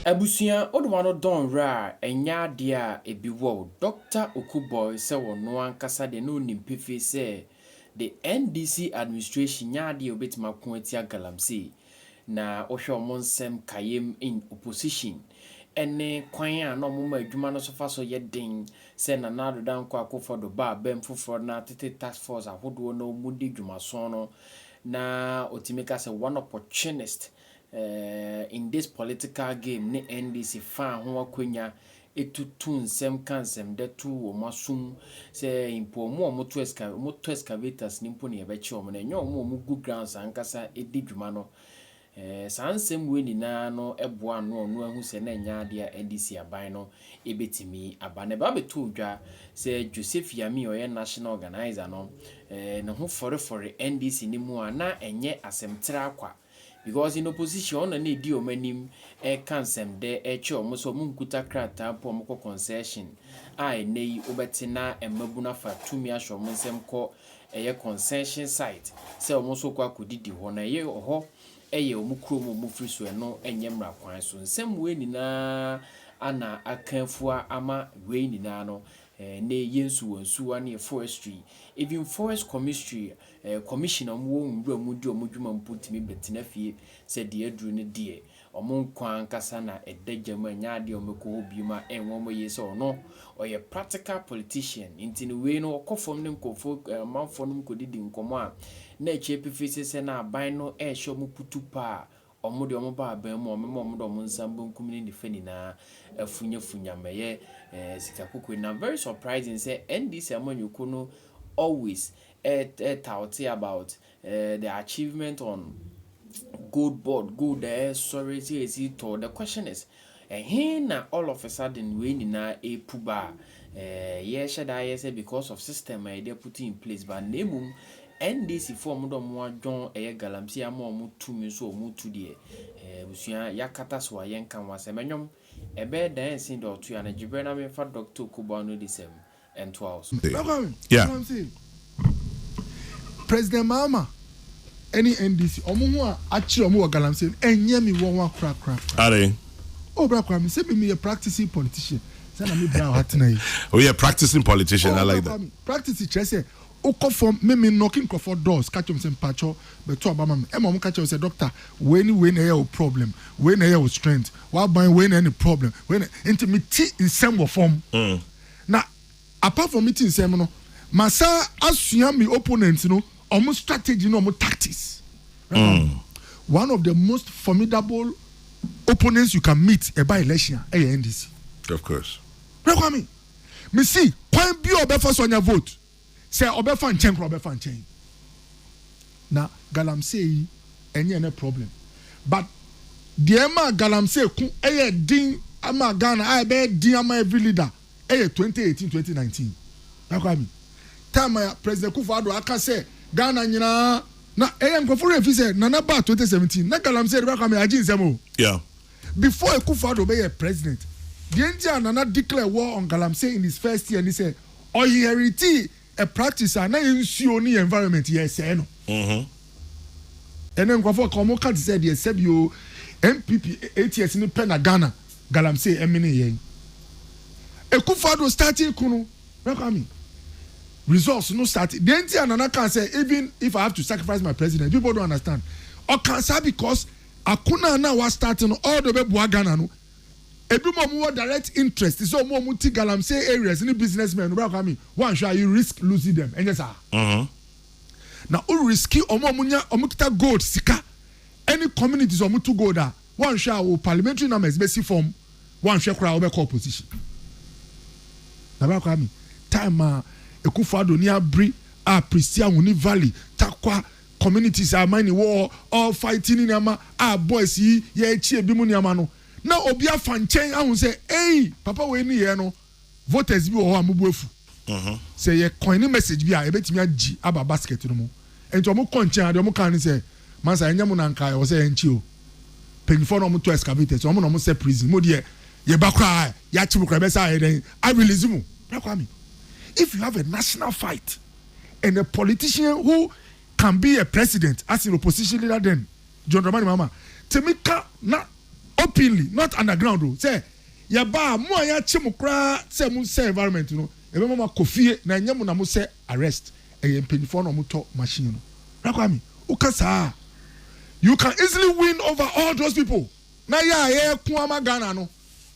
Abusia odwano don ra enya de a ebi wo Dr. Okoe se wono ankasa de no nimpefe se the NDC administration nya de obetima ko atia Galamsey na ohwe omonsem kayem in opposition ene kwan a no moma adwuma no so fa so ye den se na nado dan kwa akofo ba bem foforo na tete task force ahodo no mudi dwuma so no na otimeka se one opportunist in this political game ne NDC fa ho akwanya etutu nsem kansem de tu wo masum se impo mo to excavators ni mpo ne ebechi o na enyo mo gu grounds ankasa edi dwuma no sansem we ni na no eboa no no ahu se na nya de NDC aban no ebetimi abane ba beto dwa se Joseph Yami oye national organizer no ne ho fore NDC ni mu ana enye asemtra akwa because in opposition na di omanim cansem de eche omo so munkuta krata po omko concession ai nei obetina emabuna fa tumi ahwo omsem ko eye concession site se omo so kwa kodidi ho na ye ho eye omukro mu free so no enye mra kwan so nsem we ni na ana akanfua ama we ni na no ne yensu wansuwa ne forestry even forest commissioner mo nwura mu di omudwuma mpotimi betina fie se de aduru ne de omonkwan kasa na edagyamu anya de omeko obiuma enwo mo yese ono oye practical politician intini we no okofom ne nkofo manfo no mkodidi nkomo a na echepefe se na aban no ehwe mo putupa omode omoba aban mo omode omonsambo nkumini ne fani na afunya meye sikakoko na very surprising say NDC amanyuko no always talk about the achievement on good sorry see to the question is here na all of a sudden we ni na puba should I say because of system they put in place but nemum NDC for mo do mo adwon Galamsey ama mo tumi so mo tu de busua yakata so ayenkan wasemenwom ebe dan sin do to ya na jibre na me fa Dr. Okoe no disem and 12 yeah President Mama any NDC omo ho a akire omo Galamsey enye mi won wa kra are bra kwa me say me a practicing politician say na me bra hatna yi oh yeah practicing politician I like that practice say Oko from me knocking for doors catch him some patcho but to abama me mom catch say doctor when a problem when a strength why buying when any problem when intimate in some form now apart from meeting some no masa asua me opponents no almost strategy no almost tactics one of the most formidable opponents you can meet by election NDC of course me see point be obefa on your vote say obefa nchen kro obefa nchen na Galamsey enye no problem but the ma Galamsey ku din ama Ghana I be din ama every leader 2018-2019 nakwami time President Kufuor aka say Ghana nyina na nkofo refi say nana ba 2017 na Galamsey nakwami agin nsemo yeah before Kufuor be president the India nana declare war on Galamsey in his first year and he said or he inherit a practice and na ensure ni environment yes no and then go for come can say the said you MPP 8 years ni pen na Ghana Galamsey emini yen Kufuor starting kunu welcome results no start the India nana can say even if I have to sacrifice my president people don't understand or can say because akuna na was starting all the way Ghana no Ebi more direct interest is so more multi Galamsey areas any businessmen one shall you risk losing them and yes now all risky omukita gold sika any communities omutu gold one shall parliamentary numbers basic form one shall crowd be opposition na time Ekufuor ni abri Pristia Wuni Valley takwa communities are mining war all fighting in ama boys ye echi ebi mu ni ama no na obi afanchen ahun say hey papa we ni ye no voters bi wo amubuefu say ye coin message bi a ebetimi agi aba basket no mu ento mo konchen ade mo kan say mansa enyam na nkai wo say enchi o penifo no mo to excavators o mo no mo say prison mo de ye bakra ya chibu kra be say den I release mu kwami if you have a national fight and a politician who can be a president as an opposition leader then John Dramani Mama temika na openly, not underground though. Say ya ba mo ya chimu kra say mu say environment no. Ebe mama kofie na nyam na mo say arrest. E mpanyifo no mo to machine no. Rakwami, ukasa. You can easily win over all those people. Na ya kuama Ghana no.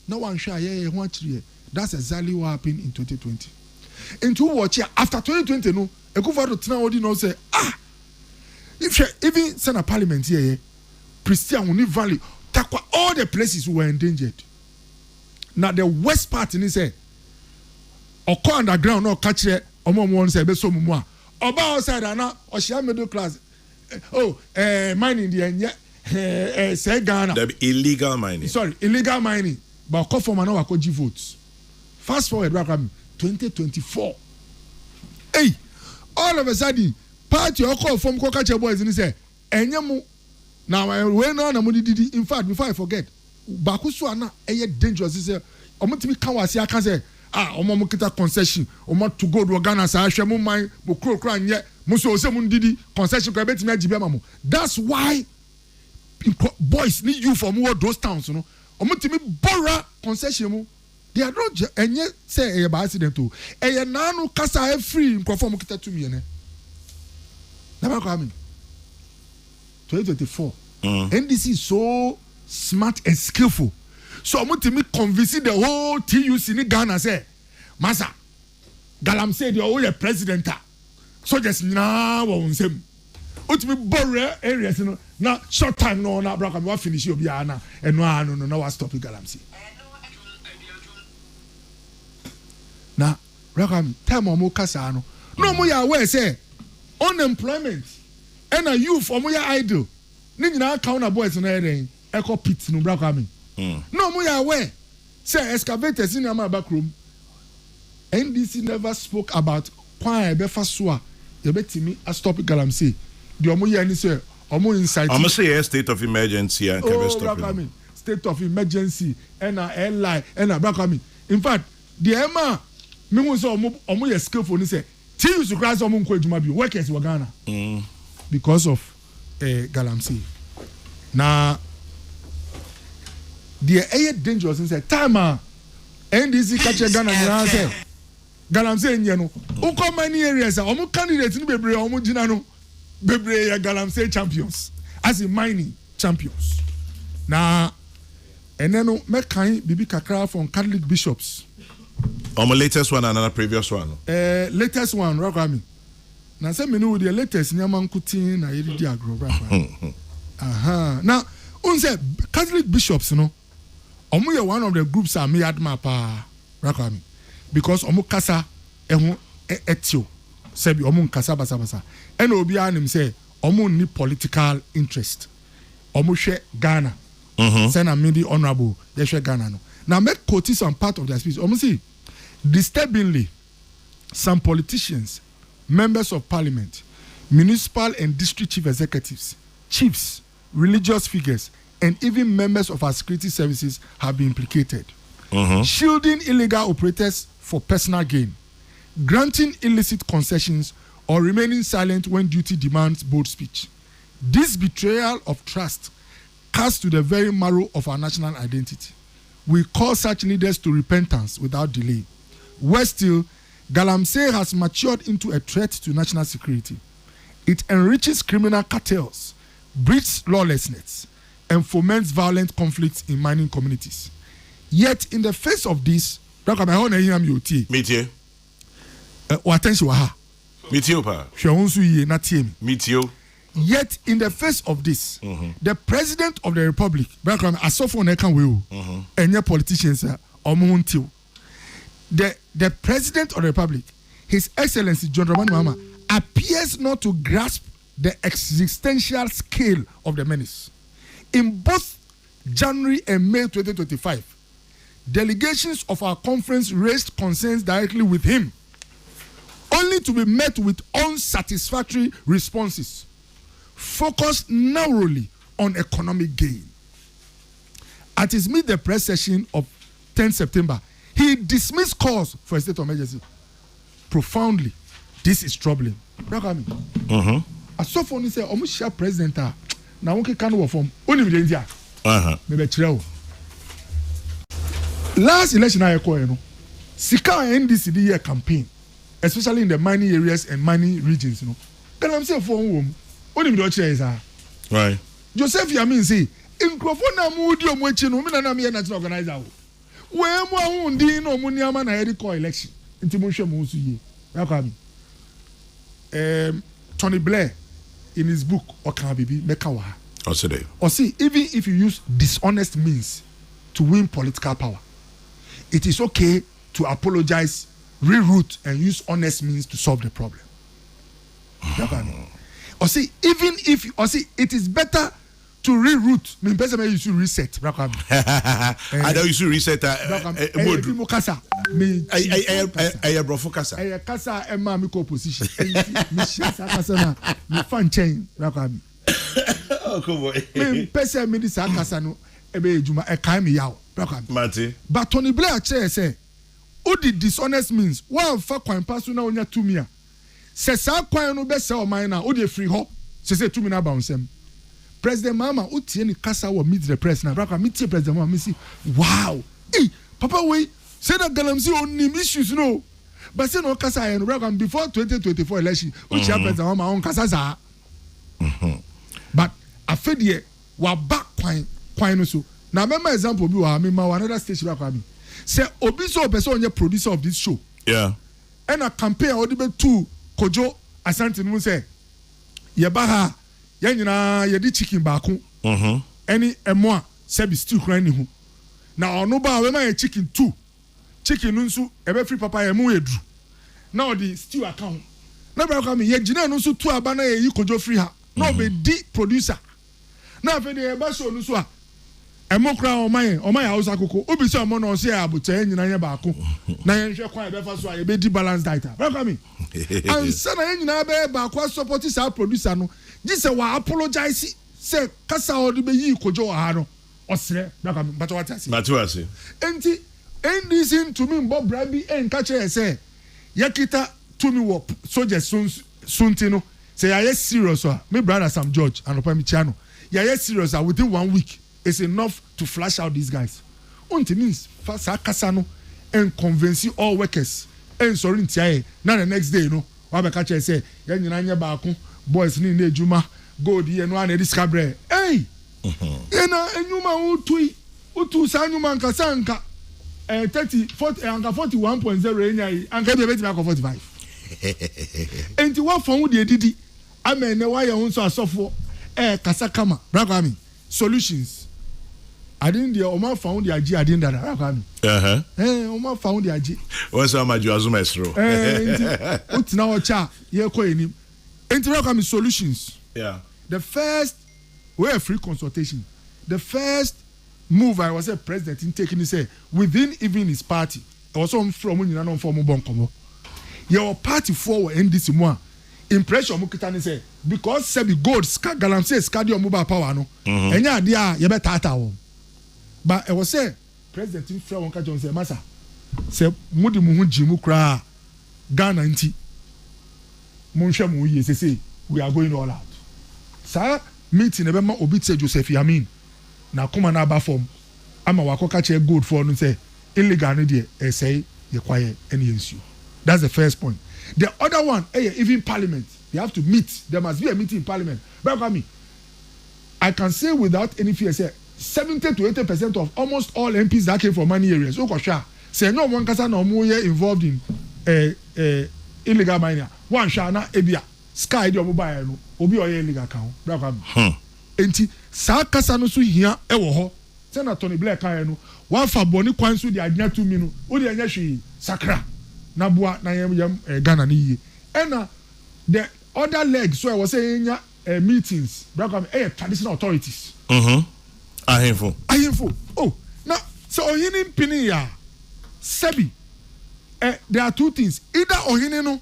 No one share ye ho achire. That's exactly what happened in 2020. Into watch here after 2020 no, Ekufado tena odi no say if you even send a parliament here, Christian will need value. Takwa all the places were endangered. Now the worst part in say Okoe underground no catch here. Omo one say be so mumwa. Oba outside na Oshia middle class. Mining the say Ghana. The illegal mining. Sorry, illegal mining. But Okoe for man wako G votes. Fast forward, 2024. Hey, all of a sudden, party Okoe from Kokache boys and he say, "Enyamu." Now we know na money did. In fact, before I forget, Bakusu ana dangerous. He say, "Omo timi kawasi aka say, omo mo kita concession, omo to go to Ghana sa ahwe mo man, mo kro anye, mo so se mo didi concession ko betimi agibe mamu." That's why boys need you from all those towns, you know. Omo timi borrow concession mo. They are not enye say by accident to. Eye nanu kasa free nkrofo mo kita tumi ene. Never coming. 2024. NDC is so smart and skillful. So I'm going to convince the whole TUC in Ghana say, Masa, Galamsey the whole president. So just now on same. What me borrow areas no na short time no na braka me finish you biana and no I stop Galamsey. Na braka time o mo kasa no. No mo ya aware say unemployment and a youth or more idle. Nina counter boys on a echo pits no black army. No more aware. Say excavators in our back room. NDC never spoke about why Befasua. You bet me a stop Galamsey. The Omoya ni say Omo inside. I'm say a state of emergency and black army. State of emergency and a airline and a black army. In fact, the Emma me was Omo skillful ni say till you cross Omo Nkwejumabi workers were Ghana. Because of Galamsey. Now, the air dangerous and say, Tama, NDC catch Ghana and say, Galamsey, you know, who come many areas, almost candidates in Bebre, almost Jinano, Bebre, Galamsey champions, as in mining champions. Now, and then make kind Bibi Kakra from Catholic bishops. My latest one and another previous one. Latest one, Ragami. Na say me know the latest nyaman kutin na yedi agro bra. Now, unse Catholic bishops no. Omo ye one of the groups are me adma pa rakami. Because omo kasa ehun etio. Sebi omo kasa basa. And obi anim say omo ni political interest. Omo hwe Ghana. Say na me the honorable ye hwe Ghana no. Now make quote some part of their speech. Omo see disturbingly some politicians, members of parliament, municipal and district chief executives, chiefs, religious figures, and even members of our security services have been implicated. Shielding illegal operators for personal gain, granting illicit concessions, or remaining silent when duty demands bold speech. This betrayal of trust cuts to the very marrow of our national identity. We call such leaders to repentance without delay. Worse still, Galamsey has matured into a threat to national security. It enriches criminal cartels, breeds lawlessness, and foments violent conflicts in mining communities. Yet, in the face of this, Yet, in the face of this, the President of the Republic, and your politicians, the President of the Republic, His Excellency John Dramani Mahama, appears not to grasp the existential scale of the menace. In both January and May 2025, delegations of our conference raised concerns directly with him, only to be met with unsatisfactory responses, focused narrowly on economic gain. At his mid-press session of 10 September, he dismissed calls for a state of emergency. Profoundly, this is troubling. As so say, almost share president. Now, we can work from only with India. Maybe last election I call you know sika NDC the year campaign especially in the mining areas and mining regions you know Galamsey for home only me do is right Joseph Yamin say nkrofo na mu di omo echi no me na me national organizer we mu ahun din no mu niama na yedi call election nti mo hwe mo so ye yakwa mi Tony Blair in his book Okan Bibi meka wa or see even if you use dishonest means to win political power it is okay to apologize, reroute, and use honest means to solve the problem. Or see, even if it is better to reroute. Me person you should reset. I don't use to reset. Me kasa. Me. I brofo kasa. I kasa emma me ko position. Me shasa kasa na me fan chain. Rakami. Oh, come boy. Me person me this kasa no ebe ejuma e kan me yaw. Rakami. Mate. But Tony Blair say. Who did dishonest means? One fa kwan pasu na onya tumia. Se sa kwan no be se o man na who dey free ho. Se tumi na bounce em. President Mama utie ni kasa wo meet the press na braka meet President Mama me see wow. Eh papa we say that Galamsey on issues no. But say no kasa en braka before 2024 election utie President Mama on kasa za. But afedie wa back kwan no so. Na member example bi wa me ma another station braka bi. Say obi so person onye producer of this show. Yeah. And a campaign odibe to Kojo Asante no say ye ba ha ye nyina ye di chicken baako. Any emo sebi stew kran ni ho. Na ono ba we ma ye chicken 2. Chicken no nso e be free papa ye mu edru. Na odi stew account. Na ba ka me ye gina no nso 2 aba na ye yi Kojo free ha. Na be di producer. Na fe de e ba show no so a emokra omaya hausa koko obi se omo no se abuche nyina nya baako na yen hwe kwan e be fa so a e be di balance diet welcome me and say na nyina be baako support sa producer no ji se wa apologize se kasa odi be yi Kojo ha no osre welcome me but what I say enti NDC to me mbo brabi enka che say yakita to me wo soldiers sunti no say ya serious me brother Sam George and Opa Michiano ya serious within 1 week is enough to flash out these guys. Until means fasa kasano and convince all workers and sorry ntiaye na the next day no wa be ka che say ya nyina nya baako boys ni na ejuma gold ye no na discover hey ena enyuma utu sa nyuma nka sanka 30 40 anka 41.0 enya yi anka be beti 45 enti wa fon de didi amene wa ye ho so asofo kasa kama bragami solutions I didn't the Oma found the AtiGya. I didn't that. Oma found the AtiGya. What's how much you assume estro? What's now a cha? Ye ko enim. Interact solutions. Yeah. The first we have free consultation. The first move I was a president in taking this within even his party. I was on from when you know from Bonkomo. Your party forward NDC more. Impression mo kita ni say because say the gold Galamsey scadio mobile power no. Enya dia ye better wo. But I was say President in Fra Wonka John say massa say mudi mu hu jimu kra Ghana nti mo hwe mo yi say we are going all out. Sir meeting e be ma obi tse Joseph Yamin na kuma na ba form ama wakoka che gold for no say illegal no dey e say ye kwaye any issue. That's the first point. The other one even parliament they have to meet. There must be a meeting in parliament. But I can say without any fear say 70 to 80% of almost all MPs that came from many areas. Say no one kasa na omo involved in illegal mining. One shana ebia sky di omo buy no obi oye illegal kan. Enti sa kasa no so hia e wo ho. Say na Tony Blair kan no one fa boni kwan so di adnya 2 minu. O di anya hwe sakra na boa na yam Ghana ni ye. And the other leg so I was saying meetings traditional authorities. Ahemfo. Oh, now so ohini pini ya sebi. There are two things. Either ohini no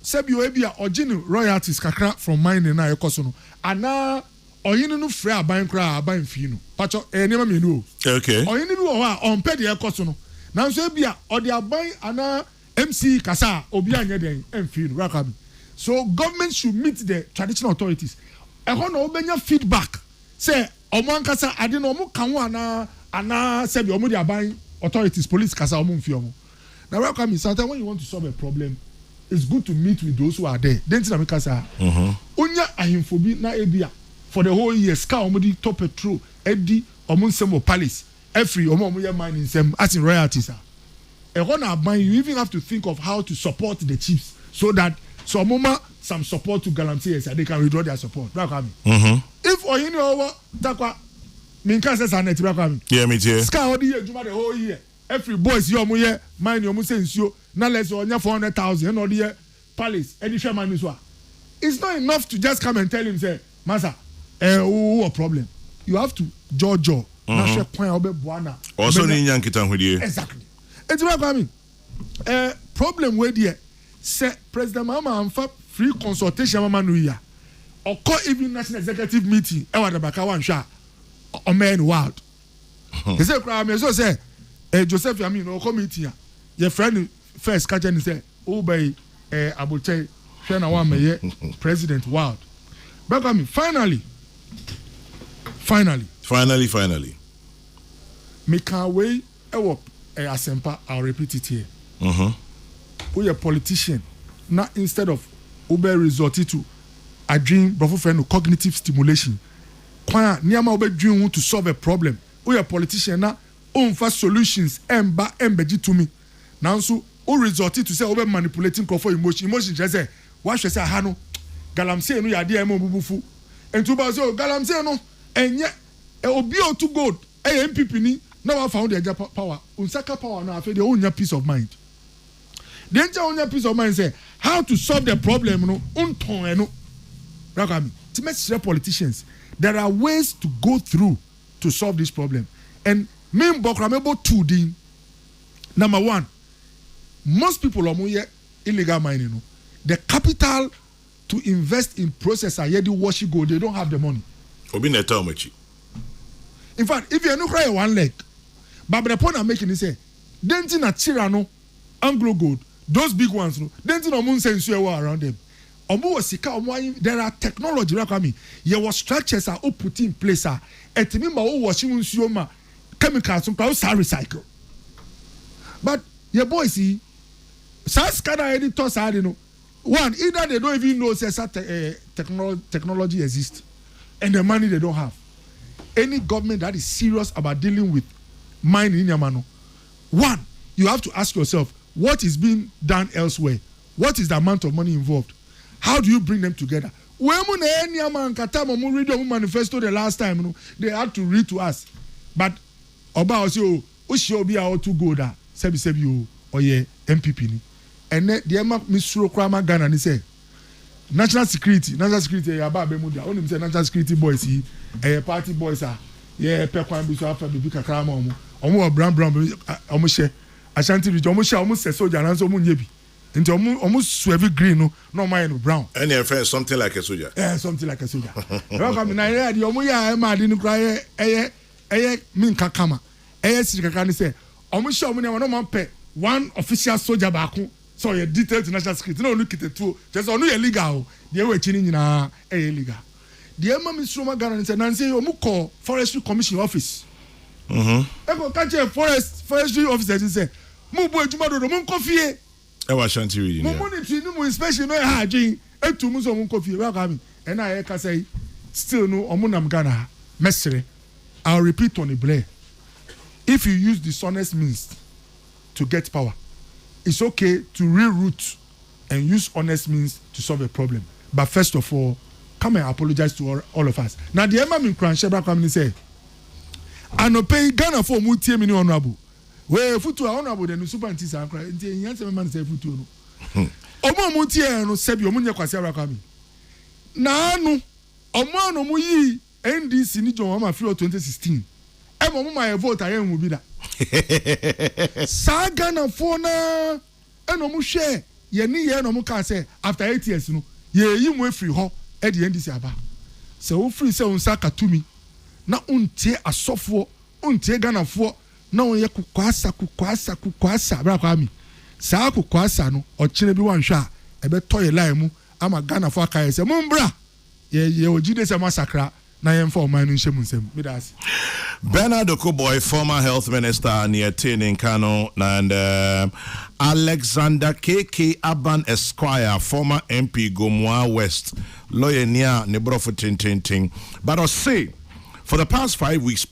sebi oebia original royalties kakra from mining na ekoso no. Ana ohini no free aban kra aban fi no. Pacho nema me no. Okay. Ohini bi wo ha on pay the ekoso no. Na so ebia odi aban ana MC kasa obi anya den emfi no rakabi. So government should meet the traditional authorities. Eho no obenya feedback. Say omo ankasa ade no omo kan ana sebi omo di aban authorities, police, kasa omumfiomo. Now, welcome. Sometimes when you want to solve a problem, it's good to meet with those who are there. Then tell me kasa. Unya ahimfobi na ebia for the whole year. Ska omudi top petrol. Edi omunsemo palace. Every omuye mining sem as in royalties. You even have to think of how to support the chiefs so that some support to Galamsey so they can withdraw their support. If or you know takwa minka says an yeah, me too. Ska all the whole year. Every boys your muye mine your musensio na less or 400,000 or the palace edition man is. It's not enough to just come and tell him say Masa a problem. You have to judge also in Yankitan with you. Exactly. It's what I mean. Problem where there say President Mama and free consultation Mama Nuya or call even national executive meeting. I want the back one shot or man wild. He said, "I so say Joseph, I mean, no committee. Your friend first catch and say, Obey Abuche, friend one may President Wild." But I mean, finally, me can't wait. Asempa, I'll repeat it here. We a politician. Now instead of Ube resorted to a dream, cognitive stimulation. Niama Ube dream to solve a problem. We a politician now first solutions embedded to me. Now so who resorted to say Ube manipulating for emotion. Emotion just say, why should I say Hano? Galamsey no yadi emo bubufu. And to bazo Galamsey no and yet obio to good. MPP ni. Now I found the power. Unsaka power now I feel the only peace of mind. The only peace of mind say how to solve the problem. No, unton no. To make politicians, there are ways to go through to solve this problem. And me mbokramebo two din. Number one, most people are illegal mining. No, the capital to invest in processor yedi washi gold, they don't have the money. In fact, if you are not crying one leg. But the point I'm making is say, denting na Chirano, Anglo Gold, those big ones, no, denting no moon sense around them. There are technology, like I mean, your structures are all put in place. Etimimba o washing sioma chemicals some power recycle. But your boys see, Saskana editors are no one either they don't even know technology exists, and the money they don't have. Any government that is serious about dealing with mining in Yamano, one, you have to ask yourself, what is being done elsewhere? What is the amount of money involved? How do you bring them together? When manifesto the last time, they had to read to us. But Oba also, Ushiobi are too good at Sebi or ye MPP. And the Emma Mr. Krama Ghana and he said, national security, about Bemuda, only say national security boys, party boys are, yeah, Pekwan Bishop, Bibika Krama. Brown, almost Ashanti region, almost a soldier, and so Munyebi. Into almost sweavy green, no mind brown. And your friend, something like a soldier. Yeah, something like a soldier. Welcome, I the Omoya, I didn't cry, Minka Kama. Sikakani say, almost show me no pay one official soldier back. So your detailed national security. No, look at the two. Just only illegal. They were chilling in a illegal. The Emma Miss Roma Garden said, Nancy, Omuko, Forestry Commission Office. I go catch a forestry officer and say, Mubo Jumado, Mon Coffee. I was shanty reading. No inspection, no hygiene, and two months of coffee. Welcome. And I can say, still no, Omunam Ghana, Mestre. I'll repeat Tony Blair. If you use dishonest means to get power, it's okay to reroute and use honest means to solve a problem. But first of all, come and apologize to all of us. Now, the Emma in Cransheba come and say, I no pay Ghana for multi million honorable. Where Futu are honorable, then super and Tisa cry. And the answer man say Futu. Omo multi no sebi omunya kwasera kami. Na no omo no mu yi NDC ni John Mama Fio 2016. Emo mu my vote ayen mu bi da. Sa Ghana for na eno mu hwe ye ni ye no mu ka say after 8 years no ye yi mu free ho e the NDC aba. Se wo free se unsa katumi na untie asofo untie Ghana for na on ye kukwasa bra kwa mi. Sa kukwasa no o kire bi wanhwa e be toye line mu ama Ghana for aka se mu mbra ye ogide se masakra na yɛn fa ɔman no nhyɛ mu nsɛm midas. Bernard Okoe, former health minister near Tin Kano, and Alexander KK Aban Esquire, former MP Gomoa West, lawyer near Nebro for Ting. But I say, for the past 5 weeks.